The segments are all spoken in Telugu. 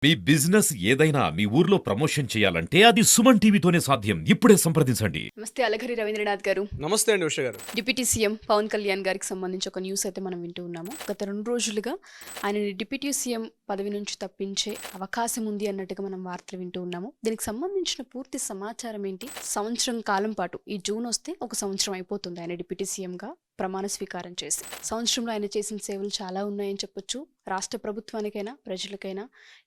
మీ బిజినెస్ ఏదైనా మీ ఊర్లో ప్రమోషన్ చేయాలంటే అది సుమన్ టీవీతోనే సాధ్యం. ఇప్పుడే సంప్రదించండి. నమస్తే అలఘరి రవీంద్రనాథ్ గారు. నమస్తే అండి ఉష గారు. డిప్యూటీ సీఎం పవన్ కళ్యాణ్ గారికి సంబంధించి ఒక న్యూస్ అయితే మనం వింటూ ఉన్నాము. గత 2 రోజులుగా ఆయనని డిప్యూటీ సీఎం పదవి నుంచి తప్పించే అవకాశం ఉంది అన్నట్టుగా మనం వార్తలు వింటూ ఉన్నాము. దీనికి సంబంధించిన పూర్తి సమాచారం ఏంటి? సంవత్సరం కాలం పాటు ఈ జూన్ వస్తే ఒక సంవత్సరం అయిపోతుంది ఆయన డిప్యూటీ సీఎంగా ప్రమాణ స్వీకారం చేసి. సంవత్సరంలో ఆయన చేసిన సేవలు చాలా ఉన్నాయని చెప్పొచ్చు. రాష్ట్ర ప్రభుత్వానికైనా ప్రజలకైనా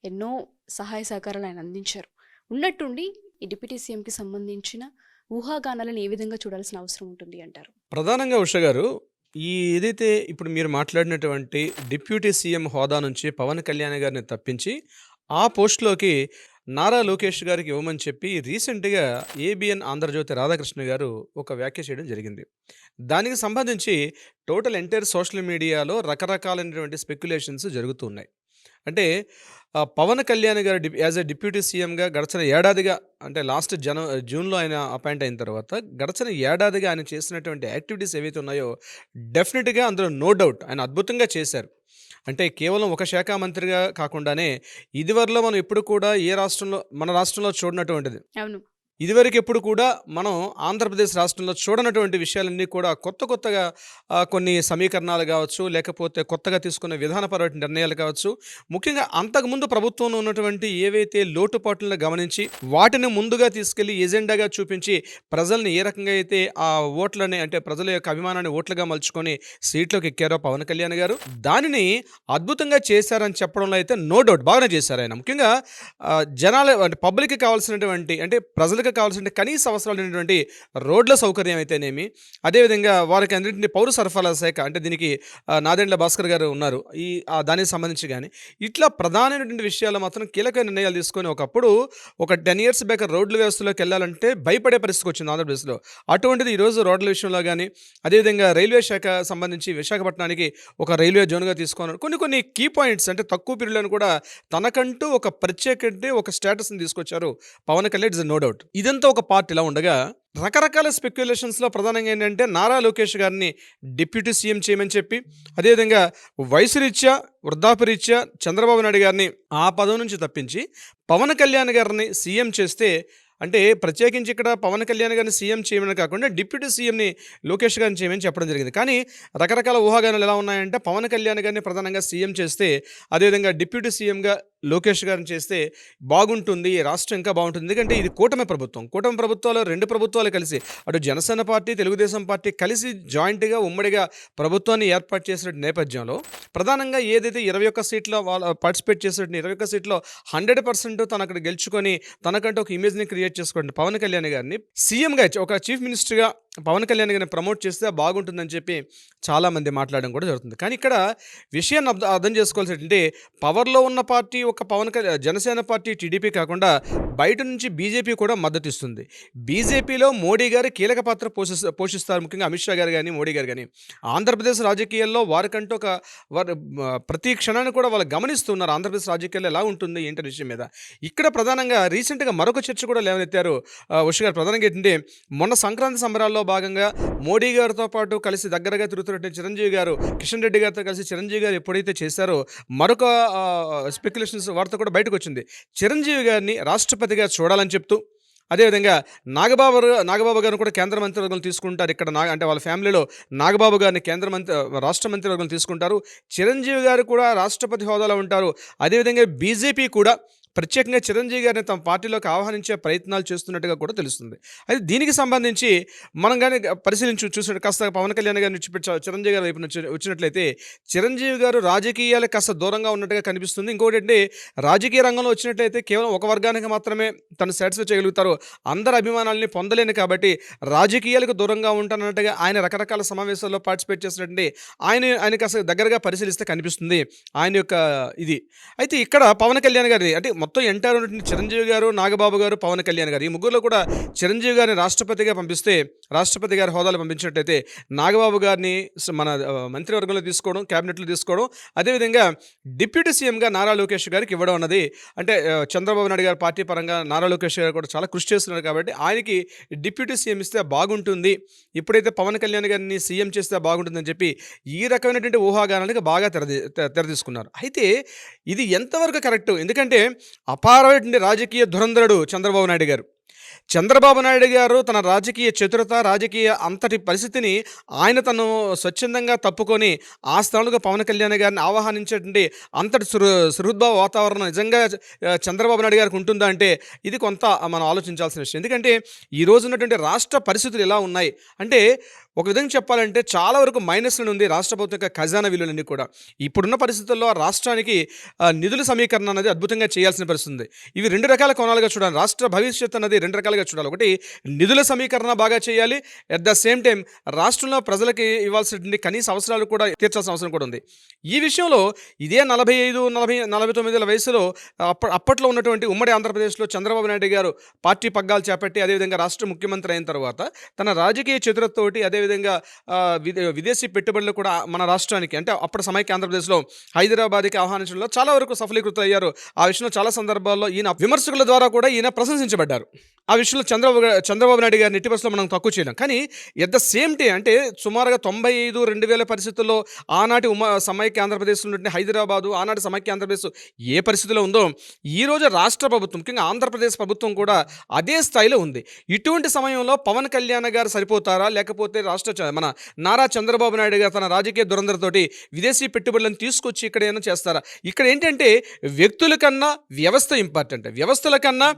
ఎన్నో సహాయ సహకారాలు ఆయన అందించారు. ఉన్నట్టుండి ఈ డిప్యూటీ సీఎంకి సంబంధించిన ఊహాగానాలను ఏ విధంగా చూడాల్సిన అవసరం ఉంటుంది అంటారు? ప్రధానంగా ఉష గారు, ఏదైతే ఇప్పుడు మీరు మాట్లాడినటువంటి డిప్యూటీ సీఎం హోదా నుంచి పవన్ కళ్యాణ్ గారిని తప్పించి ఆ పోస్టులోకి నారా లోకేష్ గారికి ఇవ్వమని చెప్పి రీసెంట్గా ఏబిఎన్ ఆంధ్రజ్యోతి రాధాకృష్ణ గారు ఒక వ్యాఖ్య చేయడం జరిగింది. దానికి సంబంధించి టోటల్ ఎంటైర్ సోషల్ మీడియాలో రకరకాలైనటువంటి స్పెక్యులేషన్స్ జరుగుతూ ఉన్నాయి. అంటే పవన్ కళ్యాణ్ గారు యాజ్ ఎ డిప్యూటీ సీఎంగా గడిచిన ఏడాదిగా, అంటే లాస్ట్ జూన్లో ఆయన అపాయింట్ అయిన తర్వాత గడిచిన ఏడాదిగా ఆయన చేసినటువంటి యాక్టివిటీస్ ఏవైతే ఉన్నాయో డెఫినెట్గా అందులో నో డౌట్ ఆయన అద్భుతంగా చేశారు. అంటే కేవలం ఒక శాఖ మంత్రిగా కాకుండానే ఇదివరలో మనం ఎప్పుడు కూడా మన రాష్ట్రంలో చూడనటువంటిది, అవును. ఇదివరకు ఎప్పుడు కూడా మనం ఆంధ్రప్రదేశ్ రాష్ట్రంలో చూడనటువంటి విషయాలన్నీ కూడా కొత్తగా కొన్ని సమీకరణాలు కావచ్చు, లేకపోతే కొత్తగా తీసుకున్న విధానపరమైన నిర్ణయాలు కావచ్చు, ముఖ్యంగా అంతకుముందు ప్రభుత్వంలో ఉన్నటువంటి ఏవైతే లోటుపాట్లను గమనించి వాటిని ముందుగా తీసుకెళ్లి ఎజెండాగా చూపించి ప్రజల్ని ఏ రకంగా అయితే ఆ ఓట్లని, అంటే ప్రజల యొక్క అభిమానాన్ని ఓట్లుగా మలుచుకొని సీట్లోకి ఎక్కారో పవన్ కళ్యాణ్ గారు, దానిని అద్భుతంగా చేశారని చెప్పడంలో అయితే నో డౌట్ బాగానే చేశారు ఆయన. ముఖ్యంగా జనాలు, అంటే పబ్లిక్కి కావాల్సినటువంటి, అంటే ప్రజలకు కావాల్సిన కనీస అవసరాలైనటువంటి రోడ్ల సౌకర్యం అయితేనేమి, అదేవిధంగా వారికి అన్నింటినీ పౌర సరఫరాల శాఖ, అంటే దీనికి నాదెండ్ల భాస్కర్ గారు ఉన్నారు, దానికి సంబంధించి కానీ ఇట్లా ప్రధానమైనటువంటి విషయాలు మాత్రం కీలక నిర్ణయాలు తీసుకొని ఒకప్పుడు ఒక 10 years బ్యాక్ రోడ్ల వ్యవస్థలోకి వెళ్ళాలంటే భయపడే పరిస్థితికి వచ్చింది ఆంధ్రప్రదేశ్లో. అటువంటిది ఈరోజు రోడ్ల విషయంలో కానీ, అదేవిధంగా రైల్వే శాఖ సంబంధించి విశాఖపట్నానికి ఒక రైల్వే జోన్గా తీసుకున్నారు. కొన్ని కీ పాయింట్స్, అంటే తక్కువ పీరియడ్లను కూడా తనకంటూ ఒక ఒక స్టేటస్ని తీసుకొచ్చారు Pawan Kalyan, is no doubt. ఇదంతా ఒక పార్ట్ ఇలా ఉండగా రకరకాల స్పెక్యులేషన్స్లో ప్రధానంగా ఏంటంటే నారా లోకేష్ గారిని డిప్యూటీ సీఎం చేయమని చెప్పి, అదేవిధంగా వయసు రీత్యా, వృద్ధాప్యరీత్యా చంద్రబాబు నాయుడు గారిని ఆ పదవి నుంచి తప్పించి పవన్ కళ్యాణ్ గారిని సీఎం చేస్తే, అంటే ప్రత్యేకించి ఇక్కడ పవన్ కళ్యాణ్ గారిని సీఎం చేయమని కాకుండా డిప్యూటీ సీఎంని లోకేష్ గారిని చేయమని చెప్పడం జరిగింది. కానీ రకరకాల ఊహాగానాలు ఎలా ఉన్నాయంటే పవన్ కళ్యాణ్ గారిని ప్రధానంగా సీఎం చేస్తే, అదేవిధంగా డిప్యూటీ సీఎంగా లోకేష్ గారిని చేస్తే బాగుంటుంది, రాష్ట్రం ఇంకా బాగుంటుంది. ఎందుకంటే ఇది కూటమి ప్రభుత్వాలు 2 ప్రభుత్వాలు కలిసి, అటు జనసేన పార్టీ, తెలుగుదేశం పార్టీ కలిసి జాయింట్గా ఉమ్మడిగా ప్రభుత్వాన్ని ఏర్పాటు చేసిన నేపథ్యంలో ప్రధానంగా ఏదైతే 21 సీట్లో వాళ్ళు పార్టిసిపేట్ చేసిన 21 సీట్లో 100% తను అక్కడ గెలుచుకొని తనకంటే ఒక ఇమేజ్ని క్రియేట్ చేసుకోండి పవన్ కళ్యాణ్ గారిని సీఎంగా, ఒక చీఫ్ మినిస్టర్గా పవన్ కళ్యాణ్ గారిని ప్రమోట్ చేస్తే బాగుంటుందని చెప్పి చాలామంది మాట్లాడడం కూడా జరుగుతుంది. కానీ ఇక్కడ విషయాన్ని అర్థం చేసుకోవాల్సి ఏంటంటే, పవర్లో ఉన్న పార్టీ ఒక జనసేన పార్టీ, టీడీపీ కాకుండా బయట నుంచి బీజేపీ కూడా మద్దతు ఇస్తుంది. బీజేపీలో మోడీ గారు కీలక పాత్ర పోషిస్తారు, ముఖ్యంగా అమిత్ షా గారు కానీ, మోడీ గారు కానీ. ఆంధ్రప్రదేశ్ రాజకీయాల్లో వారికంటూ ప్రతి క్షణాన్ని కూడా వాళ్ళు గమనిస్తున్నారు ఆంధ్రప్రదేశ్ రాజకీయాల్లో ఎలా ఉంటుంది ఏంటనే విషయం మీద. ఇక్కడ ప్రధానంగా రీసెంట్గా మరొక చర్చ కూడా లేవనెత్తారు ఉష గారు. ప్రధానంగా ఏంటంటే, మొన్న సంక్రాంతి సంబరాల్లో భాగంగా మోడీ గారితో పాటు కలిసి దగ్గరగా తిరుగుతున్నట్టు చిరంజీవి గారు, కిషన్ రెడ్డి గారితో కలిసి చిరంజీవి గారు ఎప్పుడైతే చేశారో మరొక స్పెక్యులేషన్స్ వార్త కూడా బయటకు వచ్చింది. చిరంజీవి గారిని రాష్ట్రపతిగా చూడాలని చెప్తూ, అదేవిధంగా నాగబాబు గారిని కూడా కేంద్ర మంత్రివర్గం తీసుకుంటారు. ఇక్కడ అంటే వాళ్ళ ఫ్యామిలీలో నాగబాబు గారిని రాష్ట్ర మంత్రివర్గం తీసుకుంటారు. చిరంజీవి గారు కూడా రాష్ట్రపతి హోదాలో ఉంటారు. అదేవిధంగా బీజేపీ కూడా ప్రత్యేకంగా చిరంజీవి గారిని తమ పార్టీలోకి ఆహ్వానించే ప్రయత్నాలు చేస్తున్నట్టుగా కూడా తెలుస్తుంది. అయితే దీనికి సంబంధించి మనం కానీ చూసినట్టు కాస్త పవన్ కళ్యాణ్ గారిని చిరంజీవి గారి వైపు వచ్చినట్లయితే చిరంజీవి గారు రాజకీయాలకు కాస్త దూరంగా ఉన్నట్టుగా కనిపిస్తుంది. ఇంకోటి అంటే, రాజకీయ రంగంలో వచ్చినట్లయితే కేవలం ఒక వర్గానికి మాత్రమే తను సాటిస్ఫై చేయగలుగుతారు, అందరి అభిమానాలని పొందలేను, కాబట్టి రాజకీయాలకు దూరంగా ఉంటానన్నట్టుగా ఆయన రకరకాల సమావేశాల్లో పార్టిసిపేట్ చేసినట్టు ఆయన కాస్త దగ్గరగా పరిశీలిస్తే కనిపిస్తుంది ఆయన యొక్క ఇది. అయితే ఇక్కడ పవన్ కళ్యాణ్ గారి, అంటే మొత్తం ఎన్టీఆర్ ఉన్నటువంటి చిరంజీవి గారు, నాగబాబు గారు, పవన్ కళ్యాణ్ గారు, ఈ ముగ్గురులో కూడా చిరంజీవి గారిని రాష్ట్రపతిగా పంపిస్తే, రాష్ట్రపతి గారి హోదాలో పంపించినట్టయితే నాగబాబు గారిని మన మంత్రివర్గంలో తీసుకోవడం, క్యాబినెట్లో తీసుకోవడం, అదేవిధంగా డిప్యూటీ సీఎంగా నారా లోకేష్ గారికి ఇవ్వడం అన్నది అంటే చంద్రబాబు నాయుడు గారి పార్టీ పరంగా నారా లోకేష్ గారు కూడా చాలా కృషి చేస్తున్నారు కాబట్టి ఆయనకి డిప్యూటీ సీఎం ఇస్తే బాగుంటుంది, ఇప్పుడైతే పవన్ కళ్యాణ్ గారిని సీఎం చేస్తే బాగుంటుందని చెప్పి ఈ రకమైనటువంటి ఊహాగానాలకు బాగా తెరదీసుకున్నారు. అయితే ఇది ఎంతవరకు కరెక్టు? ఎందుకంటే అపారమైనటువంటి రాజకీయ ధురంధరుడు చంద్రబాబు నాయుడు గారు. చంద్రబాబు నాయుడు గారు తన రాజకీయ చతురత, రాజకీయ అంతటి పరిస్థితిని ఆయన తను స్వచ్ఛందంగా తప్పుకొని ఆ స్థానంలో పవన్ కళ్యాణ్ గారిని ఆహ్వానించేటువంటి అంతటి సుహృద్భావ వాతావరణం నిజంగా చంద్రబాబు నాయుడు గారికి ఉంటుందా అంటే ఇది కొంత మనం ఆలోచించాల్సిన విషయం. ఎందుకంటే ఈ రోజు ఉన్నటువంటి రాష్ట్ర పరిస్థితులు ఎలా ఉన్నాయి అంటే ఒక విధంగా చెప్పాలంటే చాలా వరకు మైనస్లో ఉంది రాష్ట్ర ప్రభుత్వం యొక్క ఖజానా విలువలన్నీ కూడా. ఇప్పుడున్న పరిస్థితుల్లో రాష్ట్రానికి నిధుల సమీకరణ అనేది అద్భుతంగా చేయాల్సిన పరిస్థితి ఉంది. ఇవి రెండు రకాల కోణాలుగా చూడాలి. రాష్ట్ర భవిష్యత్తు అనేది రెండు రకాలుగా చూడాలి. ఒకటి నిధుల సమీకరణ బాగా చేయాలి, అట్ ద సేమ్ టైం రాష్ట్రంలో ప్రజలకి ఇవ్వాల్సినటువంటి కనీస అవసరాలు కూడా తీర్చాల్సిన అవసరం కూడా ఉంది. ఈ విషయంలో ఇదే 45-49 వయసులో అప్పట్లో ఉన్నటువంటి ఉమ్మడి ఆంధ్రప్రదేశ్లో చంద్రబాబు నాయుడు గారు పార్టీ పగ్గాలు చేపట్టి అదేవిధంగా రాష్ట్ర ముఖ్యమంత్రి అయిన తర్వాత తన రాజకీయ చతురతతోటి అదేవిధంగా విదేశీ పెట్టుబడులు కూడా మన రాష్ట్రానికి అంటే అప్పటి సమైక్య ఆంధ్రప్రదేశ్లో హైదరాబాద్కి ఆహ్వానించడంలో చాలా వరకు సఫలీకృతం అయ్యారు. ఆ విషయంలో చాలా సందర్భాల్లో ఈయన విమర్శకుల ద్వారా కూడా ఈయన ప్రశంసించబడ్డారు. ఆ విషయంలో చంద్రబాబు నాయుడు గారిని ఎట్టి పరిస్థితుల్లో మనం తక్కువ చేయలేం. కానీ ఎట్ ద సేమ్ డే అంటే సుమారుగా 95-2000 పరిస్థితుల్లో ఆనాటి సమైక్య ఆంధ్రప్రదేశ్ నుండి హైదరాబాదు ఆనాటి సమైక్య ఆంధ్రప్రదేశ్ ఏ పరిస్థితిలో ఉందో ఈరోజు రాష్ట్ర ప్రభుత్వం ముఖ్యంగా ఆంధ్రప్రదేశ్ ప్రభుత్వం కూడా అదే స్థాయిలో ఉంది. ఇటువంటి సమయంలో పవన్ కళ్యాణ్ గారు సరిపోతారా, లేకపోతే మన నారా చంద్రబాబు నాయుడు గారు తన రాజకీయ దురంధరతోటి విదేశీ పెట్టుబడులను తీసుకొచ్చి ఇక్కడ ఏమైనా చేస్తారా? ఇక్కడ ఏంటంటే వ్యక్తుల కన్నా వ్యవస్థ ఇంపార్టెంట్. వ్యవస్థల కన్నా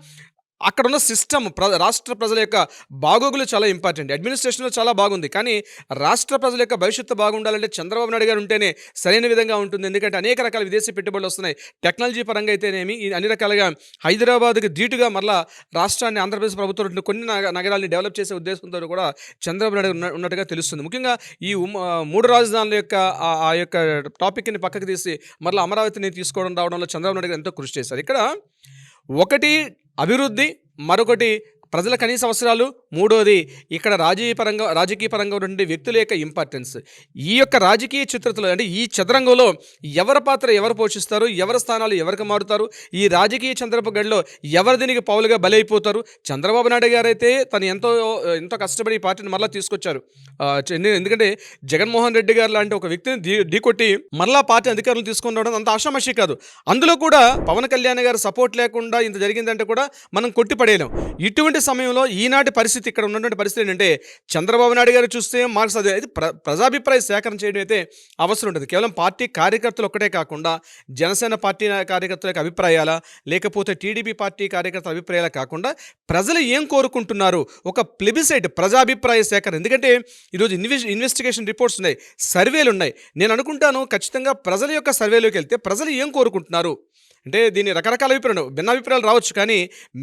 అక్కడున్న సిస్టమ్ రాష్ట్ర ప్రజల యొక్క బాగోగులు చాలా ఇంపార్టెంట్. అడ్మినిస్ట్రేషన్లో చాలా బాగుంది, కానీ రాష్ట్ర ప్రజల యొక్క భవిష్యత్తు బాగుండాలంటే చంద్రబాబు నాయుడు గారు ఉంటేనే సరైన విధంగా ఉంటుంది. ఎందుకంటే అనేక రకాల విదేశీ పెట్టుబడులు వస్తున్నాయి. టెక్నాలజీ పరంగా అయితేనేమి అన్ని రకాలుగా హైదరాబాద్కి ధీటుగా మళ్ళా రాష్ట్రాన్ని ఆంధ్రప్రదేశ్ ప్రభుత్వం కొన్ని నగరాలని డెవలప్ చేసే ఉద్దేశంతో కూడా చంద్రబాబు నాయుడు ఉన్నట్టుగా తెలుస్తుంది. ముఖ్యంగా ఈ 3 రాజధానుల యొక్క ఆ యొక్క టాపిక్ని పక్కకు తీసి మళ్ళీ అమరావతిని తీసుకోవడం రావడంలో చంద్రబాబు నాయుడు గారు ఎంతో కృషి చేశారు. ఇక్కడ ఒకటి అభివృద్ధి, మరొకటి ప్రజల కనీస అవసరాలు, మూడోది ఇక్కడ రాజకీయ పరంగా ఉన్నటువంటి వ్యక్తుల యొక్క ఇంపార్టెన్స్. ఈ యొక్క రాజకీయ చిత్రతలో అంటే ఈ చదరంగంలో ఎవరి పాత్ర ఎవరు పోషిస్తారు, ఎవరి స్థానాలు ఎవరికి మారుతారు, ఈ రాజకీయ చంద్రపగడ్లో ఎవరు దీనికి పౌలుగా బలైపోతారు. చంద్రబాబు నాయుడు గారు అయితే తను ఎంతో కష్టపడి ఈ పార్టీని మరలా తీసుకొచ్చారు. ఎందుకంటే జగన్మోహన్ రెడ్డి గారు లాంటి ఒక వ్యక్తిని ఢీకొట్టి మరలా పార్టీ అధికారులు తీసుకొని రావడం అంత ఆషామాషి కాదు. అందులో కూడా పవన్ కళ్యాణ్ గారు సపోర్ట్ లేకుండా ఇంత జరిగిందంటే కూడా మనం కొట్టిపడేయలేం. ఇటువంటి సమయంలో ఈనాటి పరిస్థితి ఇక్కడ ఉన్నటువంటి పరిస్థితి ఏంటంటే చంద్రబాబు నాయుడు గారు చూస్తే మార్క్స్ అది ప్రజాభిప్రాయ సేకరణ చేయడం అయితే అవసరం ఉంటుంది. కేవలం పార్టీ కార్యకర్తలు ఒక్కటే కాకుండా జనసేన పార్టీ కార్యకర్తల యొక్క అభిప్రాయాల, లేకపోతే టీడీపీ పార్టీ కార్యకర్తల అభిప్రాయాలు కాకుండా ప్రజలు ఏం కోరుకుంటున్నారు, ఒక ప్లెబిసైట్ ప్రజాభిప్రాయ సేకరణ. ఎందుకంటే ఈరోజు ఇన్వెస్టిగేషన్ రిపోర్ట్స్ ఉన్నాయి, సర్వేలు ఉన్నాయి. నేను అనుకుంటాను ఖచ్చితంగా ప్రజల యొక్క సర్వేలోకి వెళ్తే ప్రజలు ఏం కోరుకుంటున్నారు అంటే దీన్ని రకరకాల భిన్నాభిప్రాయాలు రావచ్చు, కానీ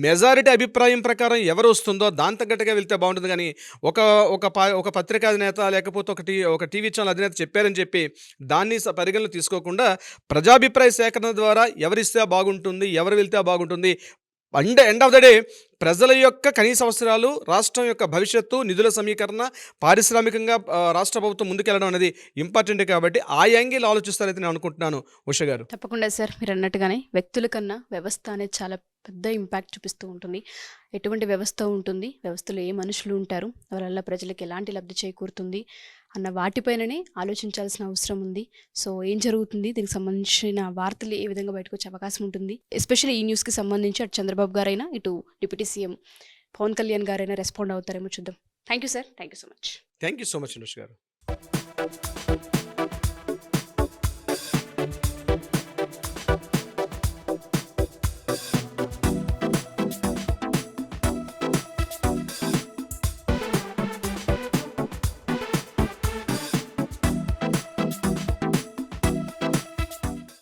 మెజారిటీ అభిప్రాయం ప్రకారం ఎవరు వస్తుందో దాని తగ్గట్టుగా వెళ్తే బాగుంటుంది. కానీ ఒక పత్రికా అధినేత లేకపోతే ఒక టీవీ ఛానల్ అధినేత చెప్పారని చెప్పి దాన్ని పరిగణలో తీసుకోకుండా ప్రజాభిప్రాయ సేకరణ ద్వారా ఎవరిస్తే బాగుంటుంది, ఎవరు వెళ్తే బాగుంటుంది, ఎండ్ ఆఫ్ ద డే ప్రజల యొక్క కనీస అవసరాలు, రాష్ట్రం యొక్క భవిష్యత్తు, నిధుల సమీకరణ, పారిశ్రామికంగా రాష్ట్ర ప్రభుత్వం ముందుకెళ్ళడం అనేది ఇంపార్టెంట్. కాబట్టి ఆ యాంగిల్ ఆలోచిస్తారైతే నేను అనుకుంటున్నాను ఉష గారు. తప్పకుండా సార్, మీరు అన్నట్టుగానే వ్యక్తుల కన్నా వ్యవస్థ అనేది చాలా పెద్ద ఇంపాక్ట్ చూపిస్తూ ఉంటుంది. ఎటువంటి వ్యవస్థ ఉంటుంది, వ్యవస్థలో ఏ మనుషులు ఉంటారు, వాళ్ళ వల్ల ప్రజలకు ఎలాంటి లబ్ధి చేకూరుతుంది అన్న వాటిపైననే ఆలోచించాల్సిన అవసరం ఉంది. సో ఏం జరుగుతుంది, దీనికి సంబంధించిన వార్తలు ఏ విధంగా బయటకు వచ్చే అవకాశం ఉంటుంది, ఎస్పెషల్లీ ఈ న్యూస్కి సంబంధించి అటు చంద్రబాబు గారైనా ఇటు డిప్యూటీ సీఎం పవన్ కళ్యాణ్ గారైనా రెస్పాండ్ అవుతారేమో చూద్దాం. Thank you sir, thank you so much. Thank you so much Anush గారు.